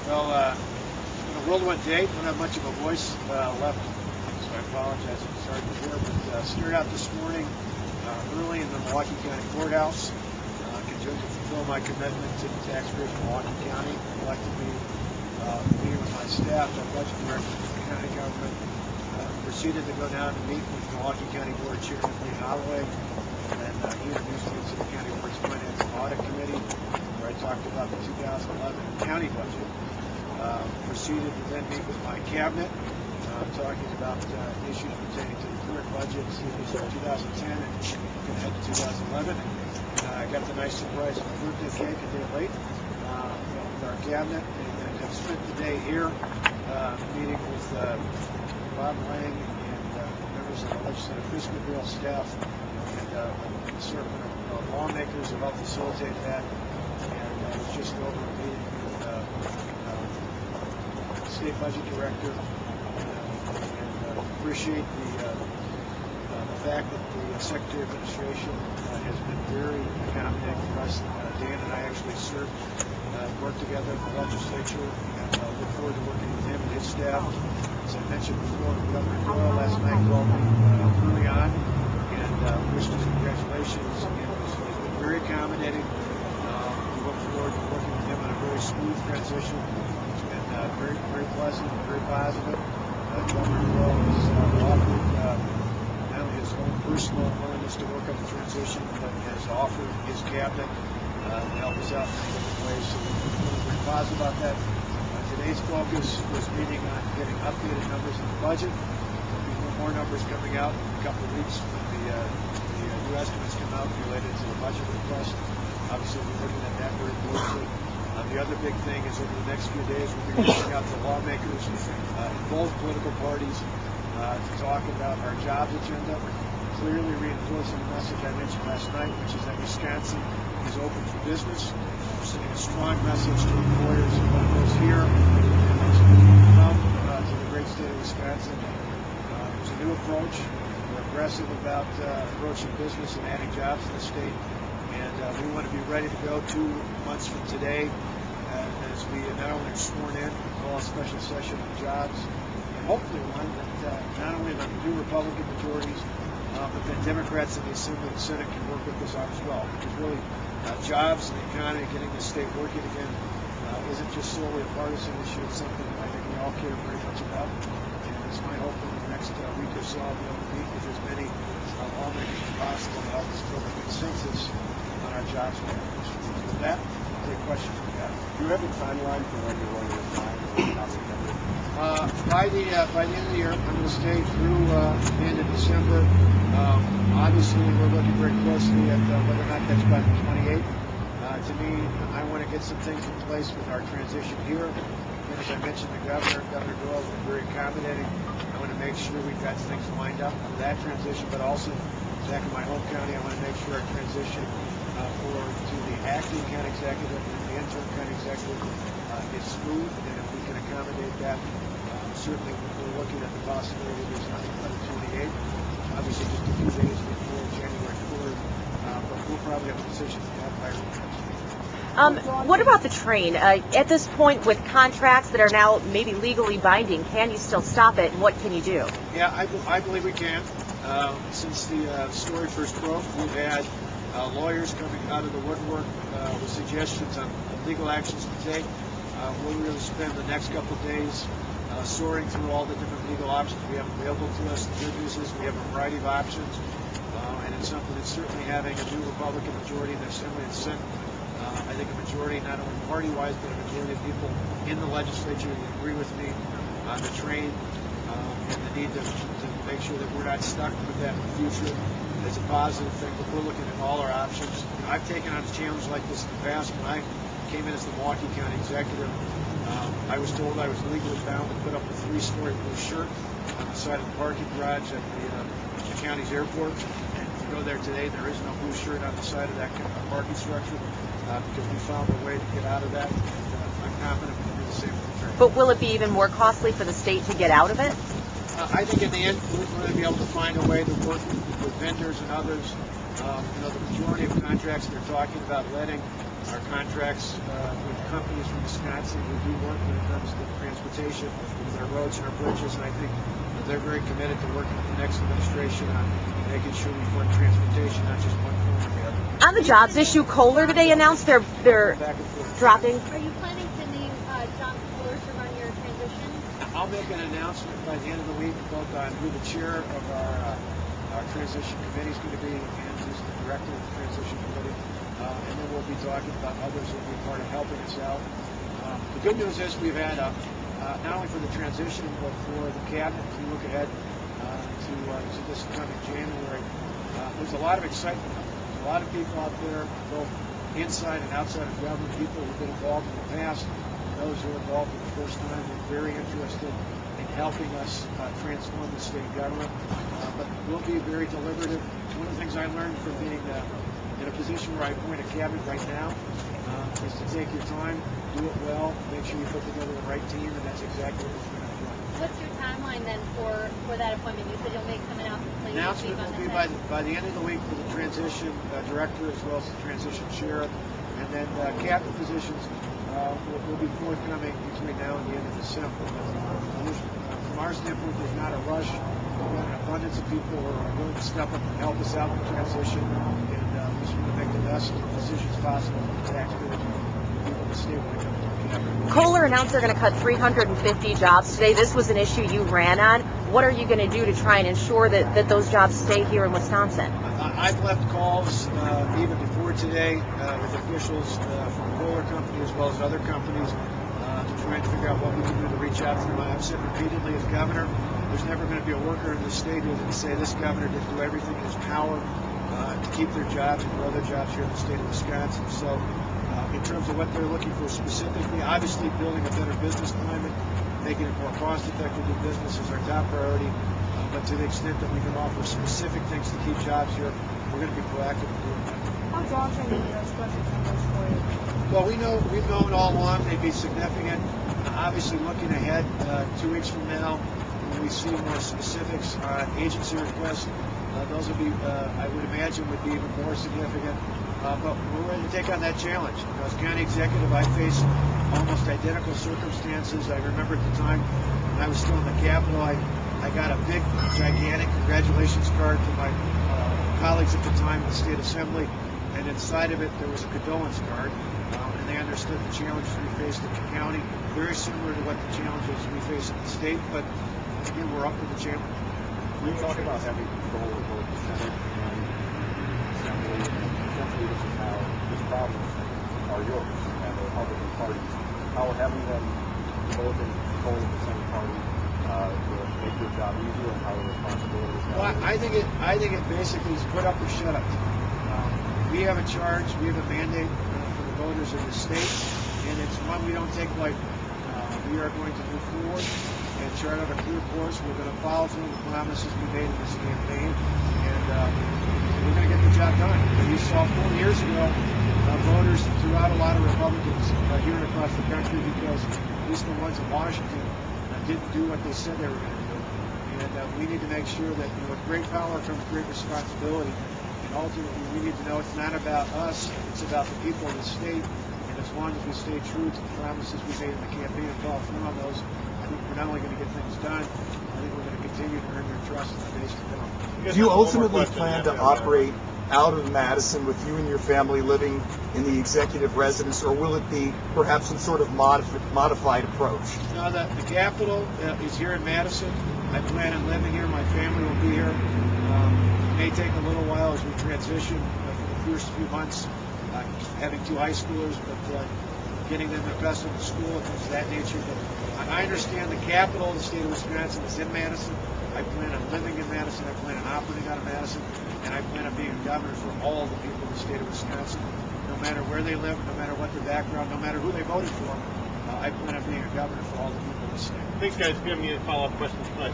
Well, it's been a whirlwind day. Don't have much of a voice left, so I apologize if it's hard to hear. But started out this morning early in the Milwaukee County Courthouse, continuing to fulfill my commitment to the taxpayers of Milwaukee County. Collectively, meeting with my staff, our budget director for the county government, proceeded to go down and meet with Milwaukee County Board Chairman Lee Holloway, and he introduced me to the County Board's Finance and Audit Committee, where I talked about the 2011 county budget. Proceeded to then meet with my cabinet, talking about issues pertaining to the current budget, issues for 2010 and looking ahead to 2011. I got the nice surprise of a birthday cake a day late with our cabinet, and then have spent the day here meeting with Bob Lang and members of the legislative fiscal bill staff and certain lawmakers who helped facilitate that. And I was just over a meeting with State Budget Director, and appreciate the fact that the Secretary of Administration has been very accommodating for us. Dan and I actually served, worked together in the legislature, and look forward to working with him and his staff. As I mentioned before, Governor Doyle last night called me early on and wished us congratulations, and has been very accommodating. We look forward to working with him on a very smooth transition. Very, very pleasant, very positive. Governor Doyle has offered not only his own personal willingness to work on the transition, but has offered his cabinet to help us out in many different ways. So we're feeling very positive about that. Today's focus was meeting on getting updated numbers in the budget. There'll be more numbers coming out in a couple of weeks when the new estimates come out related to the budget request. Obviously, we're looking at that very closely. The other big thing is over the next few days we'll be reaching out to lawmakers in both political parties to talk about our jobs agenda, clearly reinforcing the message I mentioned last night, which is that Wisconsin is open for business. We're sending a strong message to employers who want those here and those who come to the great state of Wisconsin. There's a new approach. We're aggressive about approaching business and adding jobs to the state. And we want to be ready to go 2 months from today as we not only are sworn in, but call a special session on jobs, and hopefully one that not only the new Republican majorities, but that Democrats in the Assembly and Senate can work with us on as well. Because really, jobs and the economy, getting the state working again, isn't just solely a partisan issue. It's something that I think we all care very much about. And it's my hope that in the next week or so I'll be able to meet with as many lawmakers as possible to help us build a consensus on our jobs plans. With that, I'll take questions we have. Do you have a timeline for when you're going to resign as House of Representatives? By the end of the year, I'm going to stay through the end of December. Obviously, we're looking very closely at whether or not that's by the 28th. To me, I want to get some things in place with our transition here. And as I mentioned, Governor Doyle has been very accommodating. I want to make sure we've got things lined up for that transition, but also back in my home county, I want to make sure our transition to the acting county executive and the interim county executive is smooth, and if we can accommodate that, certainly we're looking at the possibility of resigning by the 28th, obviously just a few days before January 3rd, but we'll probably have a decision for that by early next week. What about the train? At this point, with contracts that are now maybe legally binding, can you still stop it, and what can you do? Yeah, I believe we can. Since the story first broke, we've had lawyers coming out of the woodwork with suggestions on legal actions to take. We'll really spend the next couple of days soaring through all the different legal options we have available to us. The good news is we have a variety of options, and it's something that's certainly having a new Republican majority in the Assembly and Senate. I think a majority, not only party-wise, but a majority of people in the legislature that agree with me on the train and the need to make sure that we're not stuck with that in the future. It's a positive thing, but we're looking at all our options. I've taken on a challenge like this in the past. When I came in as the Milwaukee County Executive, I was told I was legally bound to put up a 3-story blue shirt on the side of the parking garage at the county's airport. And if you go there today, there is no blue shirt on the side of that parking structure because we found a way to get out of that. And I'm confident we can do the same with the train. But will it be even more costly for the state to get out of it? I think in the end, we're going to be able to find a way to work with vendors and others The majority of contracts they're talking about letting are contracts with companies from Wisconsin who do work when it comes to transportation with our roads and our bridges, and I think they're very committed to working with the next administration on making sure we fund transportation, not just one form or the other. On the jobs issue, Kohler today announced they're Back and forth. dropping. Are you planning to name John Kohler to run your transition? I'll make an announcement by the end of the week both on who the chair of our transition committee is going to be and who's the director of the transition committee. And then we'll be talking about others who will be part of helping us out. The good news is we've had, not only for the transition, but for the cabinet, as we look ahead to this coming January, there's a lot of excitement. There's a lot of people out there, both inside and outside of government, people who've been involved in the past, and those who are involved for the first time, who are very interested in helping us transform the state government. But we'll be very deliberative. One of the things I learned from being in a position where I appoint a cabinet right now is to take your time, do it well, make sure you put together the right team, and that's exactly what we're going to do. What's your timeline then for that appointment? You said you'll make some announcement later this week Announcement on will be by the end of the week for the transition director as well as the transition sheriff, and then cabinet positions will be forthcoming between now and the end of December. From our standpoint, there's not a rush. We've got an abundance of people who are willing to step up and help us out with the transition, and we just want to make the best decisions possible for the taxpayers and the people of the state when it comes to the cabinet. Kohler announced they're going to cut 350 jobs today. This was an issue you ran on. What are you going to do to try and ensure that those jobs stay here in Wisconsin? I've left calls even before today with officials from the Kohler company as well as other companies to try and figure out what we can do to reach out to them. I've said repeatedly as governor, there's never going to be a worker in this state who can say this governor didn't do everything in his power to keep their jobs and grow their jobs here in the state of Wisconsin. So in terms of what they're looking for specifically, obviously building a better business climate, making it more cost-effective to do business is our top priority. But to the extent that we can offer specific things to keep jobs here, we're going to be proactive in doing that. How daunting are those budget numbers for you? Well, we've known all along they'd be significant. Obviously, looking ahead, 2 weeks from now, when we see more specifics on agency requests, those will be, I would imagine, would be even more significant. But we're ready to take on that challenge. As county executive, I faced almost identical circumstances. I remember at the time when I was still in the Capitol, I got a big, gigantic congratulations card from my colleagues at the time in the State Assembly, and inside of it there was a condolence card, and they understood the challenges we faced in the county, very similar to what the challenges we face in the state, but again, we're up to the challenge. When you talk about having control of both the Senate and Assembly, essentially this is how these problems are yours and the Republican parties. How having them both in control of the Senate party will make your job easier, and how the responsibilities are? Well, I think it basically is put up or shut up. We have a charge, we have a mandate for the voters of the state, and it's one we don't take lightly. We are going to move forward and chart out a clear course. We're going to follow through the promises we made in this campaign, and we're going to get the job done. You saw 4 years ago, voters threw out a lot of Republicans here and across the country because at least the ones in Washington didn't do what they said they were going to do. And we need to make sure that with great power comes great responsibility. And ultimately, we need to know it's not about us, it's about the people of the state. And as long as we stay true to the promises we made in the campaign and follow through on those, I think we're not only going to get things done, I think we're going to continue to earn their trust in the days to come. Do you ultimately plan to operate out of Madison with you and your family living in the executive residence, or will it be perhaps some sort of modified approach? No, the Capitol is here in Madison. I plan on living here. My family will be here. It may take a little while as we transition for the first few months, having 2 high schoolers, but getting them accustomed to school and things of that nature. But I understand the capital of the state of Wisconsin is in Madison. I plan on living in Madison. I plan on operating out of Madison. And I plan on being a governor for all the people of the state of Wisconsin, no matter where they live, no matter what their background, no matter who they voted for. I plan on being a governor for all the people of the state. Thanks, guys. If you have any follow-up questions tonight.